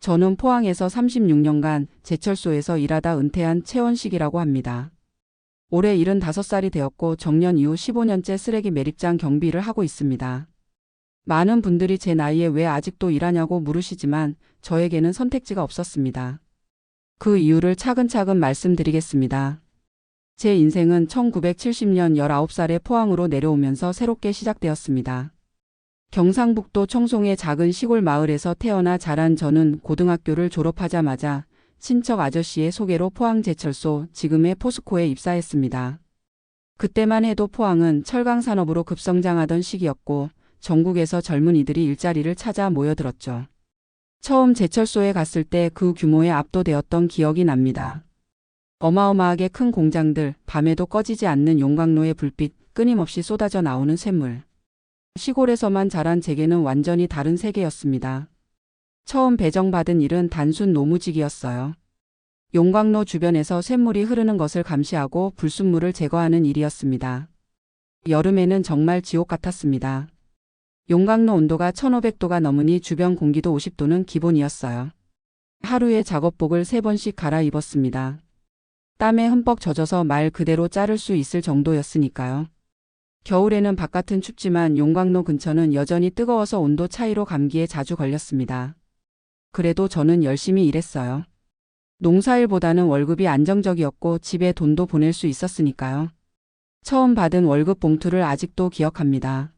저는 포항에서 36년간 제철소에서 일하다 은퇴한 최원식이라고 합니다. 올해 75살이 되었고 정년 이후 15년째 쓰레기 매립장 경비를 하고 있습니다. 많은 분들이 제 나이에 왜 아직도 일하냐고 물으시지만 저에게는 선택지가 없었습니다. 그 이유를 차근차근 말씀드리겠습니다. 제 인생은 1970년 19살에 포항으로 내려오면서 새롭게 시작되었습니다. 경상북도 청송의 작은 시골 마을에서 태어나 자란 저는 고등학교를 졸업하자마자 친척 아저씨의 소개로 포항제철소, 지금의 포스코에 입사했습니다. 그때만 해도 포항은 철강산업으로 급성장하던 시기였고 전국에서 젊은이들이 일자리를 찾아 모여들었죠. 처음 제철소에 갔을 때 그 규모에 압도되었던 기억이 납니다. 어마어마하게 큰 공장들, 밤에도 꺼지지 않는 용광로의 불빛, 끊임없이 쏟아져 나오는 쇳물. 시골에서만 자란 제게는 완전히 다른 세계였습니다. 처음 배정받은 일은 단순 노무직이었어요. 용광로 주변에서 쇳물이 흐르는 것을 감시하고 불순물을 제거하는 일이었습니다. 여름에는 정말 지옥 같았습니다. 용광로 온도가 1500도가 넘으니 주변 공기도 50도는 기본이었어요. 하루에 작업복을 3번씩 갈아입었습니다. 땀에 흠뻑 젖어서 말 그대로 자를 수 있을 정도였으니까요. 겨울에는 바깥은 춥지만 용광로 근처는 여전히 뜨거워서 온도 차이로 감기에 자주 걸렸습니다. 그래도 저는 열심히 일했어요. 농사일보다는 월급이 안정적이었고 집에 돈도 보낼 수 있었으니까요. 처음 받은 월급 봉투를 아직도 기억합니다.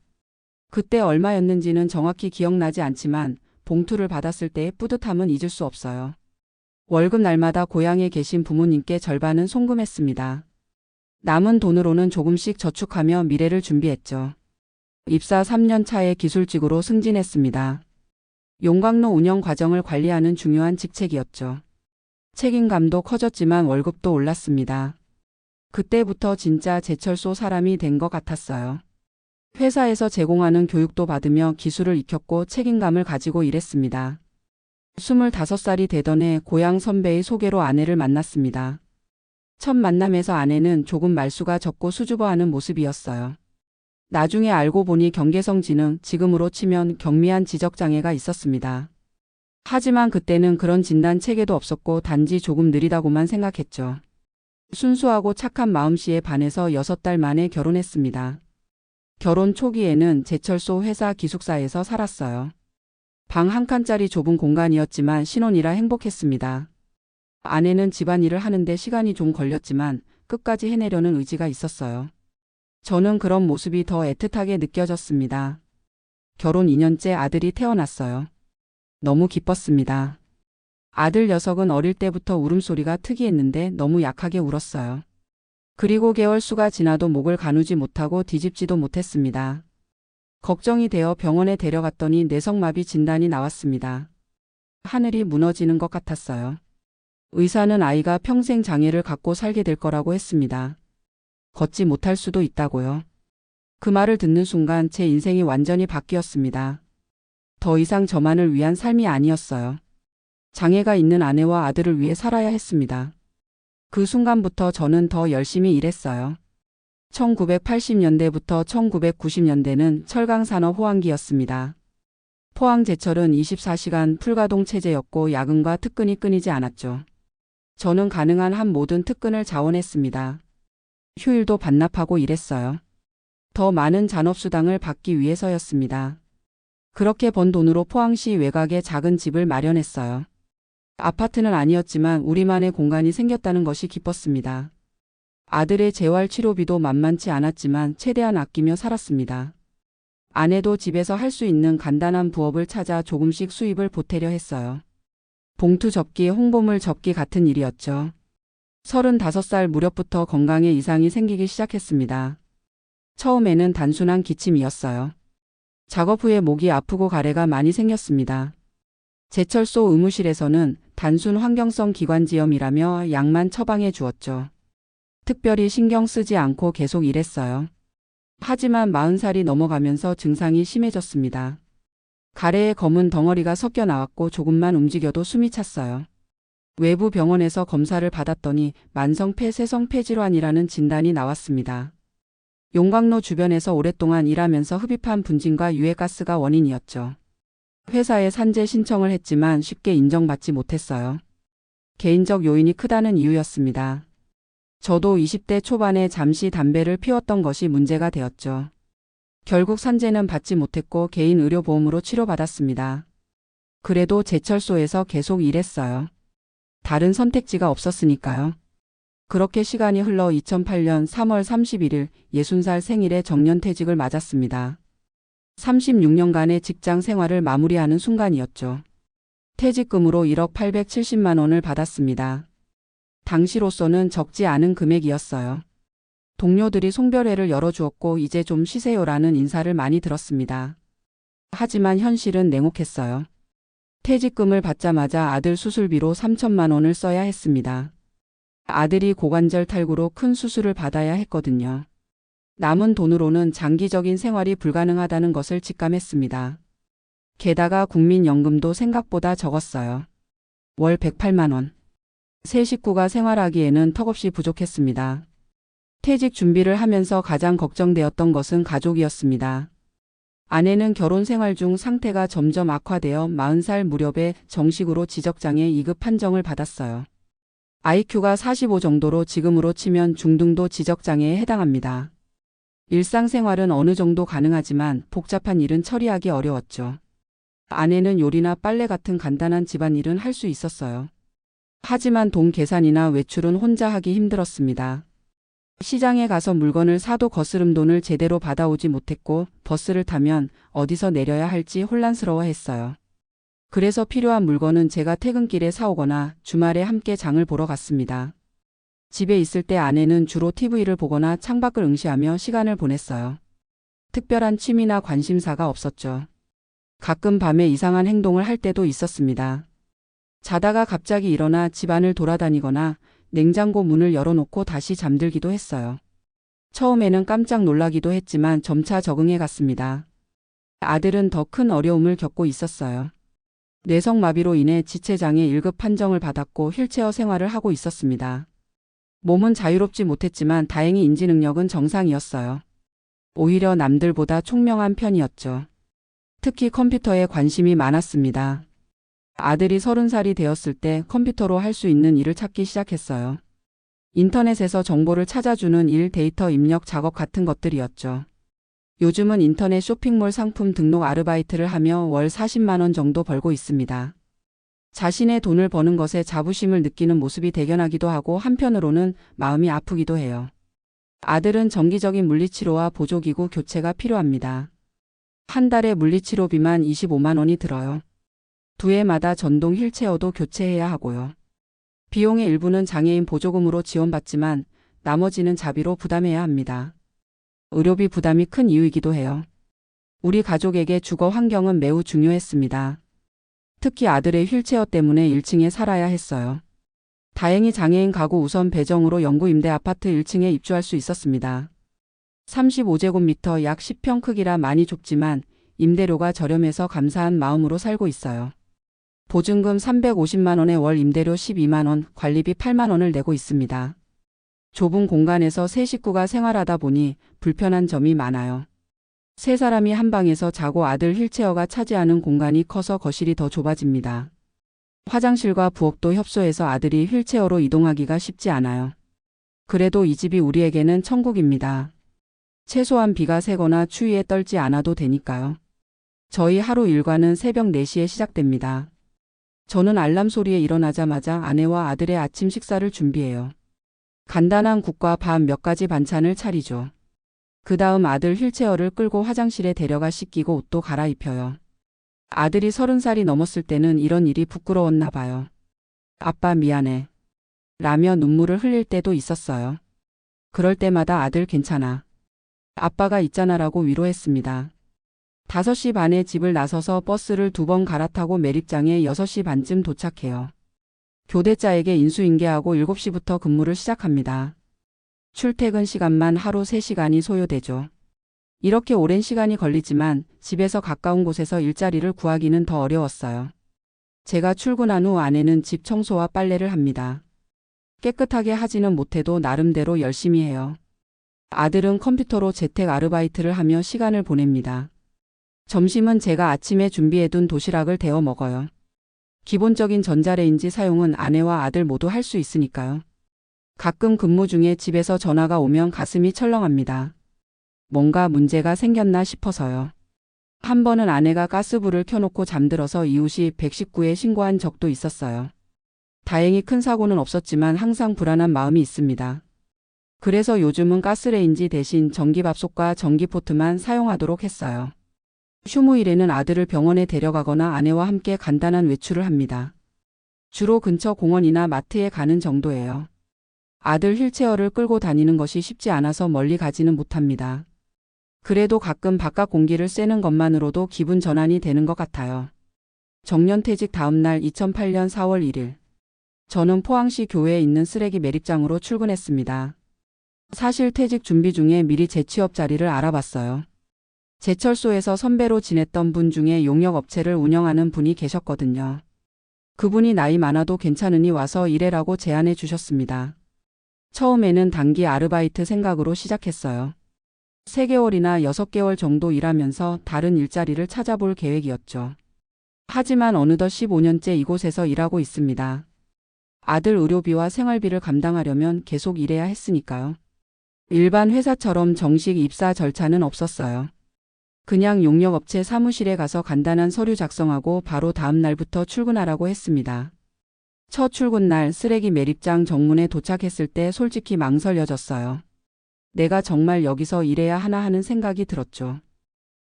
그때 얼마였는지는 정확히 기억나지 않지만 봉투를 받았을 때의 뿌듯함은 잊을 수 없어요. 월급 날마다 고향에 계신 부모님께 절반은 송금했습니다. 남은 돈으로는 조금씩 저축하며 미래를 준비했죠. 입사 3년 차에 기술직으로 승진했습니다. 용광로 운영 과정을 관리하는 중요한 직책이었죠. 책임감도 커졌지만 월급도 올랐습니다. 그때부터 진짜 제철소 사람이 된 것 같았어요. 회사에서 제공하는 교육도 받으며 기술을 익혔고 책임감을 가지고 일했습니다. 25살이 되던 해 고향 선배의 소개로 아내를 만났습니다. 첫 만남에서 아내는 조금 말수가 적고 수줍어하는 모습이었어요. 나중에 알고 보니 경계성 지능, 지금으로 치면 경미한 지적장애가 있었습니다. 하지만 그때는 그런 진단 체계도 없었고 단지 조금 느리다고만 생각했죠. 순수하고 착한 마음씨에 반해서 6달 만에 결혼했습니다. 결혼 초기에는 제철소 회사 기숙사에서 살았어요. 방 한 칸짜리 좁은 공간이었지만 신혼이라 행복했습니다. 아내는 집안일을 하는데 시간이 좀 걸렸지만 끝까지 해내려는 의지가 있었어요. 저는 그런 모습이 더 애틋하게 느껴졌습니다. 결혼 2년째 아들이 태어났어요. 너무 기뻤습니다. 아들 녀석은 어릴 때부터 울음소리가 특이했는데 너무 약하게 울었어요. 그리고 개월 수가 지나도 목을 가누지 못하고 뒤집지도 못했습니다. 걱정이 되어 병원에 데려갔더니 뇌성마비 진단이 나왔습니다. 하늘이 무너지는 것 같았어요. 의사는 아이가 평생 장애를 갖고 살게 될 거라고 했습니다. 걷지 못할 수도 있다고요. 그 말을 듣는 순간 제 인생이 완전히 바뀌었습니다. 더 이상 저만을 위한 삶이 아니었어요. 장애가 있는 아내와 아들을 위해 살아야 했습니다. 그 순간부터 저는 더 열심히 일했어요. 1980년대부터 1990년대는 철강산업 호황기였습니다. 포항제철은 24시간 풀가동 체제였고 야근과 특근이 끊이지 않았죠. 저는 가능한 한 모든 특근을 자원했습니다. 휴일도 반납하고 일했어요. 더 많은 잔업수당을 받기 위해서였습니다. 그렇게 번 돈으로 포항시 외곽에 작은 집을 마련했어요. 아파트는 아니었지만 우리만의 공간이 생겼다는 것이 기뻤습니다. 아들의 재활치료비도 만만치 않았지만 최대한 아끼며 살았습니다. 아내도 집에서 할 수 있는 간단한 부업을 찾아 조금씩 수입을 보태려 했어요. 봉투 접기, 홍보물 접기 같은 일이었죠. 35살 무렵부터 건강에 이상이 생기기 시작했습니다. 처음에는 단순한 기침이었어요. 작업 후에 목이 아프고 가래가 많이 생겼습니다. 제철소 의무실에서는 단순 환경성 기관지염이라며 약만 처방해 주었죠. 특별히 신경 쓰지 않고 계속 일했어요. 하지만 40살이 넘어가면서 증상이 심해졌습니다. 가래에 검은 덩어리가 섞여 나왔고 조금만 움직여도 숨이 찼어요. 외부 병원에서 검사를 받았더니 만성 폐쇄성 폐질환이라는 진단이 나왔습니다. 용광로 주변에서 오랫동안 일하면서 흡입한 분진과 유해가스가 원인이었죠. 회사에 산재 신청을 했지만 쉽게 인정받지 못했어요. 개인적 요인이 크다는 이유였습니다. 저도 20대 초반에 잠시 담배를 피웠던 것이 문제가 되었죠. 결국 산재는 받지 못했고 개인 의료보험으로 치료받았습니다. 그래도 제철소에서 계속 일했어요. 다른 선택지가 없었으니까요. 그렇게 시간이 흘러 2008년 3월 31일 60살 생일에 정년퇴직을 맞았습니다. 36년간의 직장 생활을 마무리하는 순간이었죠. 퇴직금으로 1억 870만 원을 받았습니다. 당시로서는 적지 않은 금액이었어요. 동료들이 송별회를 열어주었고 이제 좀 쉬세요라는 인사를 많이 들었습니다. 하지만 현실은 냉혹했어요. 퇴직금을 받자마자 아들 수술비로 3천만 원을 써야 했습니다. 아들이 고관절 탈구로 큰 수술을 받아야 했거든요. 남은 돈으로는 장기적인 생활이 불가능하다는 것을 직감했습니다. 게다가 국민연금도 생각보다 적었어요. 월 108만 원. 세 식구가 생활하기에는 턱없이 부족했습니다. 퇴직 준비를 하면서 가장 걱정되었던 것은 가족이었습니다. 아내는 결혼 생활 중 상태가 점점 악화되어 40살 무렵에 정식으로 지적장애 2급 판정을 받았어요. IQ가 45 정도로 지금으로 치면 중등도 지적장애에 해당합니다. 일상생활은 어느 정도 가능하지만 복잡한 일은 처리하기 어려웠죠. 아내는 요리나 빨래 같은 간단한 집안일은 할 수 있었어요. 하지만 돈 계산이나 외출은 혼자 하기 힘들었습니다. 시장에 가서 물건을 사도 거스름돈을 제대로 받아오지 못했고 버스를 타면 어디서 내려야 할지 혼란스러워했어요. 그래서 필요한 물건은 제가 퇴근길에 사오거나 주말에 함께 장을 보러 갔습니다. 집에 있을 때 아내는 주로 TV를 보거나 창밖을 응시하며 시간을 보냈어요. 특별한 취미나 관심사가 없었죠. 가끔 밤에 이상한 행동을 할 때도 있었습니다. 자다가 갑자기 일어나 집안을 돌아다니거나 냉장고 문을 열어놓고 다시 잠들기도 했어요. 처음에는 깜짝 놀라기도 했지만 점차 적응해 갔습니다. 아들은 더 큰 어려움을 겪고 있었어요. 뇌성마비로 인해 지체장애 1급 판정을 받았고 휠체어 생활을 하고 있었습니다. 몸은 자유롭지 못했지만 다행히 인지 능력은 정상이었어요. 오히려 남들보다 총명한 편이었죠. 특히 컴퓨터에 관심이 많았습니다. 아들이 30살이 되었을 때 컴퓨터로 할 수 있는 일을 찾기 시작했어요. 인터넷에서 정보를 찾아주는 일, 데이터 입력 작업 같은 것들이었죠. 요즘은 인터넷 쇼핑몰 상품 등록 아르바이트를 하며 월 40만 원 정도 벌고 있습니다. 자신의 돈을 버는 것에 자부심을 느끼는 모습이 대견하기도 하고 한편으로는 마음이 아프기도 해요. 아들은 정기적인 물리치료와 보조기구 교체가 필요합니다. 한 달에 물리치료비만 25만 원이 들어요. 두 해마다 전동 휠체어도 교체해야 하고요. 비용의 일부는 장애인 보조금으로 지원받지만 나머지는 자비로 부담해야 합니다. 의료비 부담이 큰 이유이기도 해요. 우리 가족에게 주거 환경은 매우 중요했습니다. 특히 아들의 휠체어 때문에 1층에 살아야 했어요. 다행히 장애인 가구 우선 배정으로 영구 임대 아파트 1층에 입주할 수 있었습니다. 35제곱미터 약 10평 크기라 많이 좁지만 임대료가 저렴해서 감사한 마음으로 살고 있어요. 보증금 350만 원에 월 임대료 12만 원, 관리비 8만 원을 내고 있습니다. 좁은 공간에서 세 식구가 생활하다 보니 불편한 점이 많아요. 세 사람이 한 방에서 자고 아들 휠체어가 차지하는 공간이 커서 거실이 더 좁아집니다. 화장실과 부엌도 협소해서 아들이 휠체어로 이동하기가 쉽지 않아요. 그래도 이 집이 우리에게는 천국입니다. 최소한 비가 새거나 추위에 떨지 않아도 되니까요. 저희 하루 일과는 새벽 4시에 시작됩니다. 저는 알람 소리에 일어나자마자 아내와 아들의 아침 식사를 준비해요. 간단한 국과 밥 몇 가지 반찬을 차리죠. 그 다음 아들 휠체어를 끌고 화장실에 데려가 씻기고 옷도 갈아입혀요. 아들이 30살이 넘었을 때는 이런 일이 부끄러웠나 봐요. 아빠 미안해. 라며 눈물을 흘릴 때도 있었어요. 그럴 때마다 아들 괜찮아. 아빠가 있잖아라고 위로했습니다. 5시 반에 집을 나서서 버스를 2번 갈아타고 매립장에 6시 반쯤 도착해요. 교대자에게 인수인계하고 7시부터 근무를 시작합니다. 출퇴근 시간만 하루 3시간이 소요되죠. 이렇게 오랜 시간이 걸리지만 집에서 가까운 곳에서 일자리를 구하기는 더 어려웠어요. 제가 출근한 후 아내는 집 청소와 빨래를 합니다. 깨끗하게 하지는 못해도 나름대로 열심히 해요. 아들은 컴퓨터로 재택 아르바이트를 하며 시간을 보냅니다. 점심은 제가 아침에 준비해둔 도시락을 데워 먹어요. 기본적인 전자레인지 사용은 아내와 아들 모두 할 수 있으니까요. 가끔 근무 중에 집에서 전화가 오면 가슴이 철렁합니다. 뭔가 문제가 생겼나 싶어서요. 한 번은 아내가 가스불을 켜놓고 잠들어서 이웃이 119에 신고한 적도 있었어요. 다행히 큰 사고는 없었지만 항상 불안한 마음이 있습니다. 그래서 요즘은 가스레인지 대신 전기밥솥과 전기포트만 사용하도록 했어요. 휴무일에는 아들을 병원에 데려가거나 아내와 함께 간단한 외출을 합니다. 주로 근처 공원이나 마트에 가는 정도예요. 아들 휠체어를 끌고 다니는 것이 쉽지 않아서 멀리 가지는 못합니다. 그래도 가끔 바깥 공기를 쐬는 것만으로도 기분 전환이 되는 것 같아요. 정년퇴직 다음 날 2008년 4월 1일. 저는 포항시 교외에 있는 쓰레기 매립장으로 출근했습니다. 사실 퇴직 준비 중에 미리 재취업 자리를 알아봤어요. 제철소에서 선배로 지냈던 분 중에 용역업체를 운영하는 분이 계셨거든요. 그분이 나이 많아도 괜찮으니 와서 일해라고 제안해 주셨습니다. 처음에는 단기 아르바이트 생각으로 시작했어요. 3개월이나 6개월 정도 일하면서 다른 일자리를 찾아볼 계획이었죠. 하지만 어느덧 15년째 이곳에서 일하고 있습니다. 아들 의료비와 생활비를 감당하려면 계속 일해야 했으니까요. 일반 회사처럼 정식 입사 절차는 없었어요. 그냥 용역업체 사무실에 가서 간단한 서류 작성하고 바로 다음 날부터 출근하라고 했습니다. 첫 출근 날 쓰레기 매립장 정문에 도착했을 때 솔직히 망설여졌어요. 내가 정말 여기서 일해야 하나 하는 생각이 들었죠.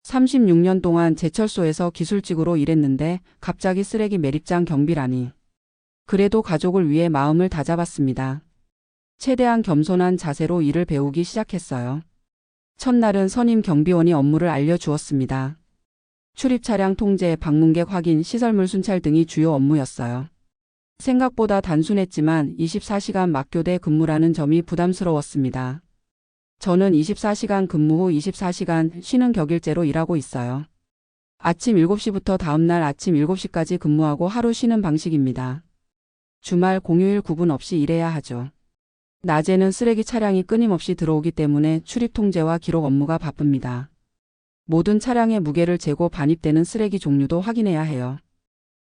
36년 동안 제철소에서 기술직으로 일했는데 갑자기 쓰레기 매립장 경비라니. 그래도 가족을 위해 마음을 다잡았습니다. 최대한 겸손한 자세로 일을 배우기 시작했어요. 첫날은 선임 경비원이 업무를 알려주었습니다. 출입 차량 통제, 방문객 확인, 시설물 순찰 등이 주요 업무였어요. 생각보다 단순했지만 24시간 막교대 근무라는 점이 부담스러웠습니다. 저는 24시간 근무 후 24시간 쉬는 격일제로 일하고 있어요. 아침 7시부터 다음날 아침 7시까지 근무하고 하루 쉬는 방식입니다. 주말 공휴일 구분 없이 일해야 하죠. 낮에는 쓰레기 차량이 끊임없이 들어오기 때문에 출입 통제와 기록 업무가 바쁩니다. 모든 차량의 무게를 재고 반입되는 쓰레기 종류도 확인해야 해요.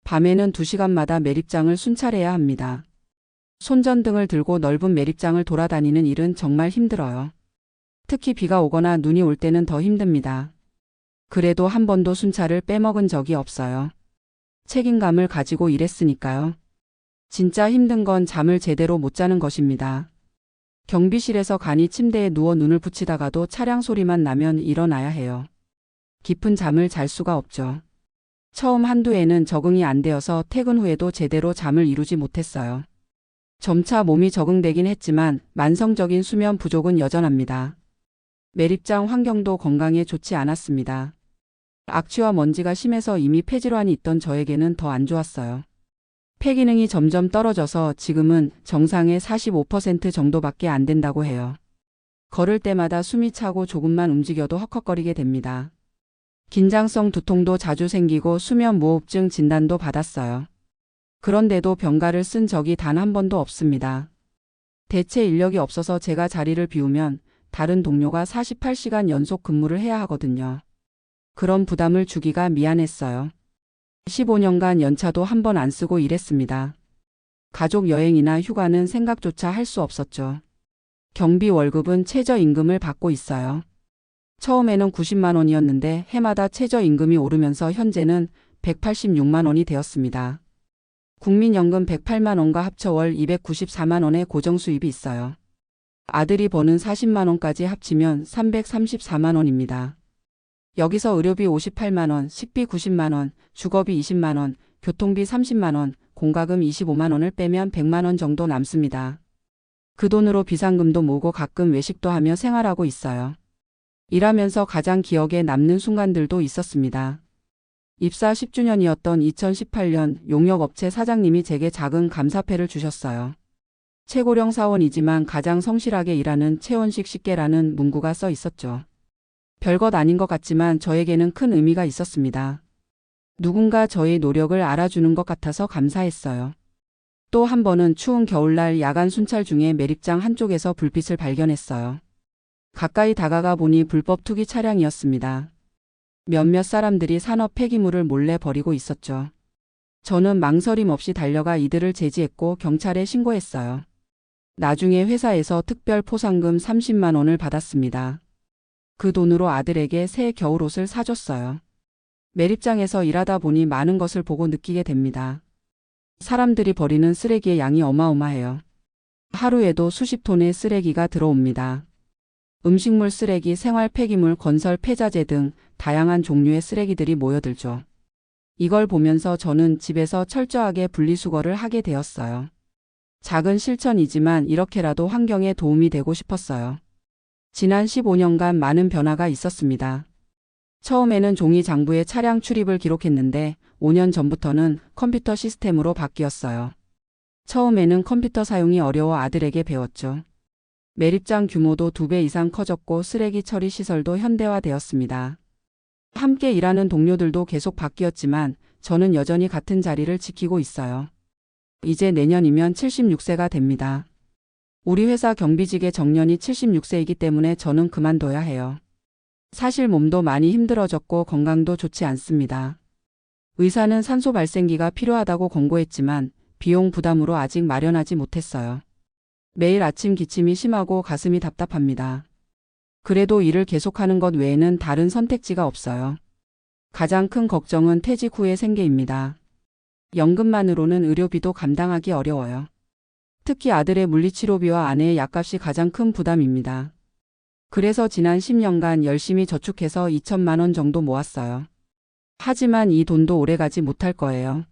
밤에는 2시간마다 매립장을 순찰해야 합니다. 손전등을 들고 넓은 매립장을 돌아다니는 일은 정말 힘들어요. 특히 비가 오거나 눈이 올 때는 더 힘듭니다. 그래도 한 번도 순찰을 빼먹은 적이 없어요. 책임감을 가지고 일했으니까요. 진짜 힘든 건 잠을 제대로 못 자는 것입니다. 경비실에서 간이 침대에 누워 눈을 붙이다가도 차량 소리만 나면 일어나야 해요. 깊은 잠을 잘 수가 없죠. 처음 한두 해는 적응이 안 되어서 퇴근 후에도 제대로 잠을 이루지 못했어요. 점차 몸이 적응되긴 했지만 만성적인 수면 부족은 여전합니다. 매립장 환경도 건강에 좋지 않았습니다. 악취와 먼지가 심해서 이미 폐질환이 있던 저에게는 더 안 좋았어요. 폐기능이 점점 떨어져서 지금은 정상의 45% 정도밖에 안 된다고 해요. 걸을 때마다 숨이 차고 조금만 움직여도 헉헉거리게 됩니다. 긴장성 두통도 자주 생기고 수면무호흡증 진단도 받았어요. 그런데도 병가를 쓴 적이 단 한 번도 없습니다. 대체 인력이 없어서 제가 자리를 비우면 다른 동료가 48시간 연속 근무를 해야 하거든요. 그런 부담을 주기가 미안했어요. 15년간 연차도 한 번 안 쓰고 일했습니다. 가족 여행이나 휴가는 생각조차 할 수 없었죠. 경비 월급은 최저임금을 받고 있어요. 처음에는 90만 원이었는데 해마다 최저임금이 오르면서 현재는 186만 원이 되었습니다. 국민연금 108만 원과 합쳐 월 294만 원의 고정수입이 있어요. 아들이 버는 40만 원까지 합치면 334만 원입니다. 여기서 의료비 58만 원, 식비 90만 원, 주거비 20만 원, 교통비 30만 원, 공과금 25만 원을 빼면 100만 원 정도 남습니다. 그 돈으로 비상금도 모으고 가끔 외식도 하며 생활하고 있어요. 일하면서 가장 기억에 남는 순간들도 있었습니다. 입사 10주년이었던 2018년 용역업체 사장님이 제게 작은 감사패를 주셨어요. 최고령 사원이지만 가장 성실하게 일하는 최원식 식계라는 문구가 써 있었죠. 별것 아닌 것 같지만 저에게는 큰 의미가 있었습니다. 누군가 저의 노력을 알아주는 것 같아서 감사했어요. 또 한 번은 추운 겨울날 야간 순찰 중에 매립장 한쪽에서 불빛을 발견했어요. 가까이 다가가 보니 불법 투기 차량이었습니다. 몇몇 사람들이 산업 폐기물을 몰래 버리고 있었죠. 저는 망설임 없이 달려가 이들을 제지했고 경찰에 신고했어요. 나중에 회사에서 특별 포상금 30만 원을 받았습니다. 그 돈으로 아들에게 새 겨울옷을 사줬어요. 매립장에서 일하다 보니 많은 것을 보고 느끼게 됩니다. 사람들이 버리는 쓰레기의 양이 어마어마해요. 하루에도 수십 톤의 쓰레기가 들어옵니다. 음식물 쓰레기, 생활 폐기물, 건설 폐자재 등 다양한 종류의 쓰레기들이 모여들죠. 이걸 보면서 저는 집에서 철저하게 분리수거를 하게 되었어요. 작은 실천이지만 이렇게라도 환경에 도움이 되고 싶었어요. 지난 15년간 많은 변화가 있었습니다. 처음에는 종이 장부에 차량 출입을 기록했는데 5년 전부터는 컴퓨터 시스템으로 바뀌었어요. 처음에는 컴퓨터 사용이 어려워 아들에게 배웠죠. 매립장 규모도 2배 이상 커졌고 쓰레기 처리 시설도 현대화되었습니다. 함께 일하는 동료들도 계속 바뀌었지만 저는 여전히 같은 자리를 지키고 있어요. 이제 내년이면 76세가 됩니다. 우리 회사 경비직의 정년이 76세이기 때문에 저는 그만둬야 해요. 사실 몸도 많이 힘들어졌고 건강도 좋지 않습니다. 의사는 산소 발생기가 필요하다고 권고했지만 비용 부담으로 아직 마련하지 못했어요. 매일 아침 기침이 심하고 가슴이 답답합니다. 그래도 일을 계속하는 것 외에는 다른 선택지가 없어요. 가장 큰 걱정은 퇴직 후의 생계입니다. 연금만으로는 의료비도 감당하기 어려워요. 특히 아들의 물리치료비와 아내의 약값이 가장 큰 부담입니다. 그래서 지난 10년간 열심히 저축해서 2천만 원 정도 모았어요. 하지만 이 돈도 오래가지 못할 거예요.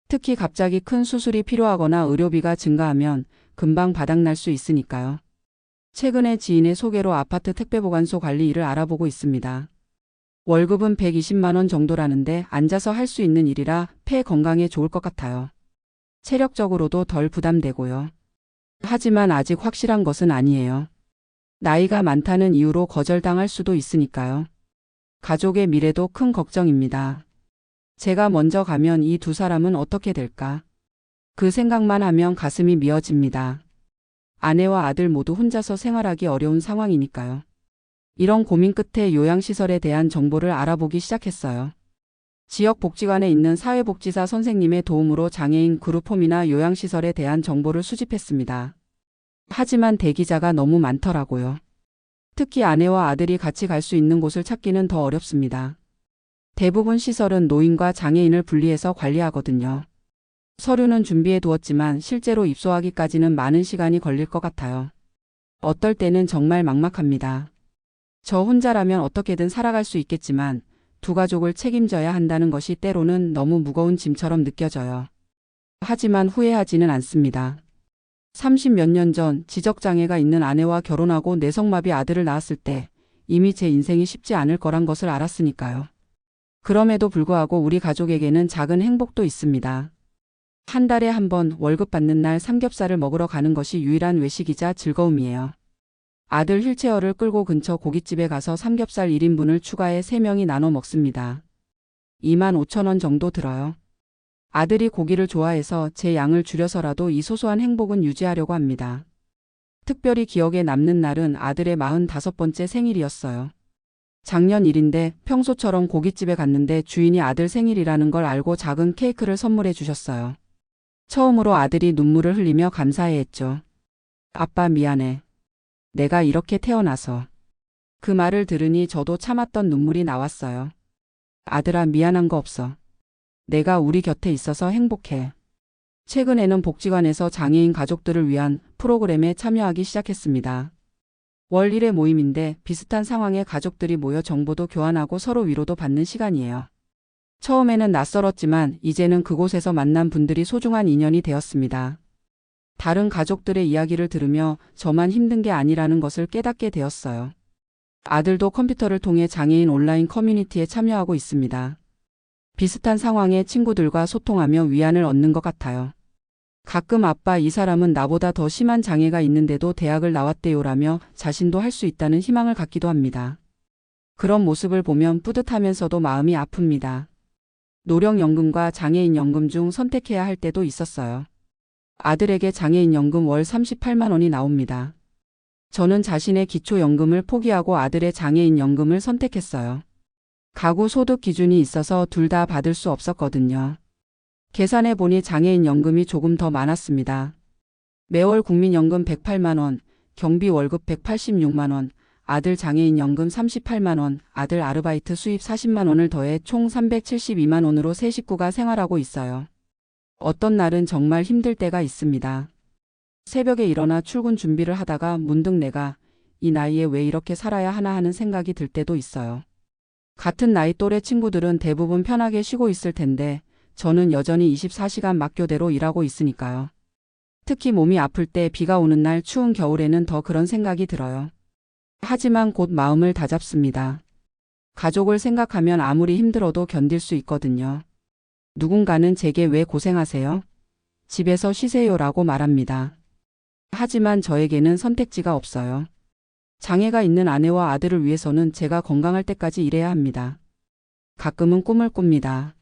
특히 갑자기 큰 수술이 필요하거나 의료비가 증가하면 금방 바닥날 수 있으니까요. 최근에 지인의 소개로 아파트 택배보관소 관리 일을 알아보고 있습니다. 월급은 120만 원 정도라는데 앉아서 할 수 있는 일이라 폐 건강에 좋을 것 같아요. 체력적으로도 덜 부담되고요. 하지만 아직 확실한 것은 아니에요. 나이가 많다는 이유로 거절당할 수도 있으니까요. 가족의 미래도 큰 걱정입니다. 제가 먼저 가면 이 두 사람은 어떻게 될까? 그 생각만 하면 가슴이 미어집니다. 아내와 아들 모두 혼자서 생활하기 어려운 상황이니까요. 이런 고민 끝에 요양시설에 대한 정보를 알아보기 시작했어요. 지역 복지관에 있는 사회복지사 선생님의 도움으로 장애인 그룹홈이나 요양시설에 대한 정보를 수집했습니다. 하지만 대기자가 너무 많더라고요. 특히 아내와 아들이 같이 갈 수 있는 곳을 찾기는 더 어렵습니다. 대부분 시설은 노인과 장애인을 분리해서 관리하거든요. 서류는 준비해 두었지만 실제로 입소하기까지는 많은 시간이 걸릴 것 같아요. 어떨 때는 정말 막막합니다. 저 혼자라면 어떻게든 살아갈 수 있겠지만 두 가족을 책임져야 한다는 것이 때로는 너무 무거운 짐처럼 느껴져요. 하지만 후회하지는 않습니다. 30몇 년 전 지적장애가 있는 아내와 결혼하고 내성마비 아들을 낳았을 때 이미 제 인생이 쉽지 않을 거란 것을 알았으니까요. 그럼에도 불구하고 우리 가족에게는 작은 행복도 있습니다. 한 달에 한 번 월급 받는 날 삼겹살을 먹으러 가는 것이 유일한 외식이자 즐거움이에요. 아들 휠체어를 끌고 근처 고깃집에 가서 삼겹살 1인분을 추가해 3명이 나눠 먹습니다. 2만 5천 원 정도 들어요. 아들이 고기를 좋아해서 제 양을 줄여서라도 이 소소한 행복은 유지하려고 합니다. 특별히 기억에 남는 날은 아들의 45번째 생일이었어요. 작년 일인데 평소처럼 고깃집에 갔는데 주인이 아들 생일이라는 걸 알고 작은 케이크를 선물해 주셨어요. 처음으로 아들이 눈물을 흘리며 감사해했죠. 아빠 미안해. 내가 이렇게 태어나서. 그 말을 들으니 저도 참았던 눈물이 나왔어요. 아들아 미안한 거 없어. 내가 우리 곁에 있어서 행복해. 최근에는 복지관에서 장애인 가족들을 위한 프로그램에 참여하기 시작했습니다. 월 1회 모임인데 비슷한 상황의 가족들이 모여 정보도 교환하고 서로 위로도 받는 시간이에요. 처음에는 낯설었지만 이제는 그곳에서 만난 분들이 소중한 인연이 되었습니다. 다른 가족들의 이야기를 들으며 저만 힘든 게 아니라는 것을 깨닫게 되었어요. 아들도 컴퓨터를 통해 장애인 온라인 커뮤니티에 참여하고 있습니다. 비슷한 상황의 친구들과 소통하며 위안을 얻는 것 같아요. 가끔 아빠 이 사람은 나보다 더 심한 장애가 있는데도 대학을 나왔대요라며 자신도 할 수 있다는 희망을 갖기도 합니다. 그런 모습을 보면 뿌듯하면서도 마음이 아픕니다. 노령연금과 장애인연금 중 선택해야 할 때도 있었어요. 아들에게 장애인연금 월 38만 원이 나옵니다. 저는 자신의 기초연금을 포기하고 아들의 장애인연금을 선택했어요. 가구 소득 기준이 있어서 둘 다 받을 수 없었거든요. 계산해 보니 장애인 연금이 조금 더 많았습니다. 매월 국민연금 108만 원, 경비 월급 186만 원, 아들 장애인 연금 38만 원, 아들 아르바이트 수입 40만 원을 더해 총 372만 원으로 세 식구가 생활하고 있어요. 어떤 날은 정말 힘들 때가 있습니다. 새벽에 일어나 출근 준비를 하다가 문득 내가 이 나이에 왜 이렇게 살아야 하나 하는 생각이 들 때도 있어요. 같은 나이 또래 친구들은 대부분 편하게 쉬고 있을 텐데 저는 여전히 24시간 막교대로 일하고 있으니까요. 특히 몸이 아플 때, 비가 오는 날, 추운 겨울에는 더 그런 생각이 들어요. 하지만 곧 마음을 다잡습니다. 가족을 생각하면 아무리 힘들어도 견딜 수 있거든요. 누군가는 제게 왜 고생하세요? 집에서 쉬세요라고 말합니다. 하지만 저에게는 선택지가 없어요. 장애가 있는 아내와 아들을 위해서는 제가 건강할 때까지 일해야 합니다. 가끔은 꿈을 꿉니다.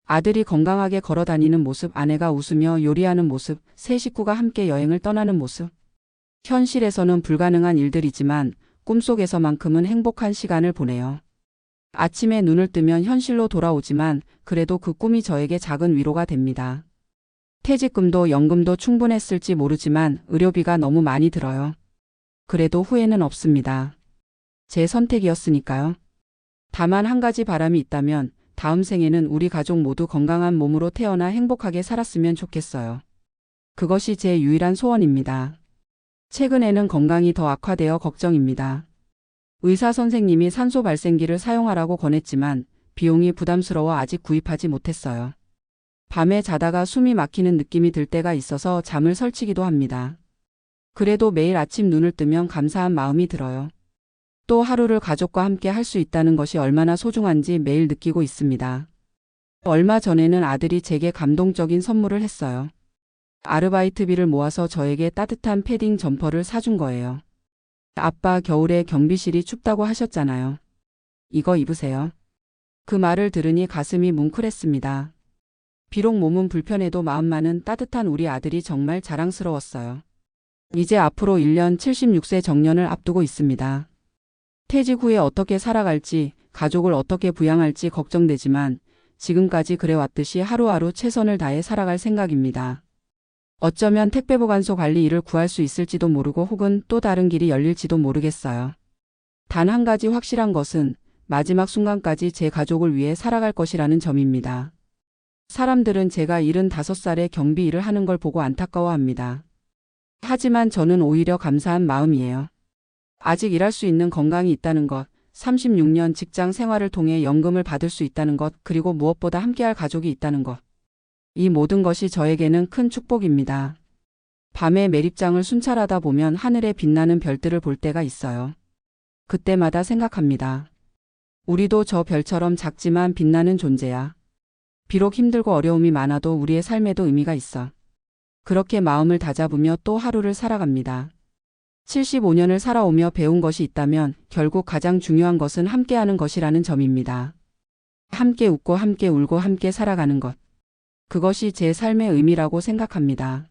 아들이 건강하게 걸어 다니는 모습, 아내가 웃으며 요리하는 모습, 세 식구가 함께 여행을 떠나는 모습. 현실에서는 불가능한 일들이지만 꿈속에서만큼은 행복한 시간을 보내요. 아침에 눈을 뜨면 현실로 돌아오지만 그래도 그 꿈이 저에게 작은 위로가 됩니다. 퇴직금도 연금도 충분했을지 모르지만 의료비가 너무 많이 들어요. 그래도 후회는 없습니다. 제 선택이었으니까요. 다만 한 가지 바람이 있다면 다음 생에는 우리 가족 모두 건강한 몸으로 태어나 행복하게 살았으면 좋겠어요. 그것이 제 유일한 소원입니다. 최근에는 건강이 더 악화되어 걱정입니다. 의사 선생님이 산소 발생기를 사용하라고 권했지만 비용이 부담스러워 아직 구입하지 못했어요. 밤에 자다가 숨이 막히는 느낌이 들 때가 있어서 잠을 설치기도 합니다. 그래도 매일 아침 눈을 뜨면 감사한 마음이 들어요. 또 하루를 가족과 함께 할 수 있다는 것이 얼마나 소중한지 매일 느끼고 있습니다. 얼마 전에는 아들이 제게 감동적인 선물을 했어요. 아르바이트비를 모아서 저에게 따뜻한 패딩 점퍼를 사준 거예요. 아빠, 겨울에 경비실이 춥다고 하셨잖아요. 이거 입으세요. 그 말을 들으니 가슴이 뭉클했습니다. 비록 몸은 불편해도 마음만은 따뜻한 우리 아들이 정말 자랑스러웠어요. 이제 앞으로 1년 76세 정년을 앞두고 있습니다. 퇴직 후에 어떻게 살아갈지, 가족을 어떻게 부양할지 걱정되지만 지금까지 그래왔듯이 하루하루 최선을 다해 살아갈 생각입니다. 어쩌면 택배보관소 관리 일을 구할 수 있을지도 모르고 혹은 또 다른 길이 열릴지도 모르겠어요. 단 한 가지 확실한 것은 마지막 순간까지 제 가족을 위해 살아갈 것이라는 점입니다. 사람들은 제가 75살에 경비 일을 하는 걸 보고 안타까워합니다. 하지만 저는 오히려 감사한 마음이에요. 아직 일할 수 있는 건강이 있다는 것, 36년 직장 생활을 통해 연금을 받을 수 있다는 것, 그리고 무엇보다 함께할 가족이 있다는 것. 이 모든 것이 저에게는 큰 축복입니다. 밤에 매립장을 순찰하다 보면 하늘에 빛나는 별들을 볼 때가 있어요. 그때마다 생각합니다. 우리도 저 별처럼 작지만 빛나는 존재야. 비록 힘들고 어려움이 많아도 우리의 삶에도 의미가 있어. 그렇게 마음을 다잡으며 또 하루를 살아갑니다. 75년을 살아오며 배운 것이 있다면 결국 가장 중요한 것은 함께하는 것이라는 점입니다. 함께 웃고 함께 울고 함께 살아가는 것. 그것이 제 삶의 의미라고 생각합니다.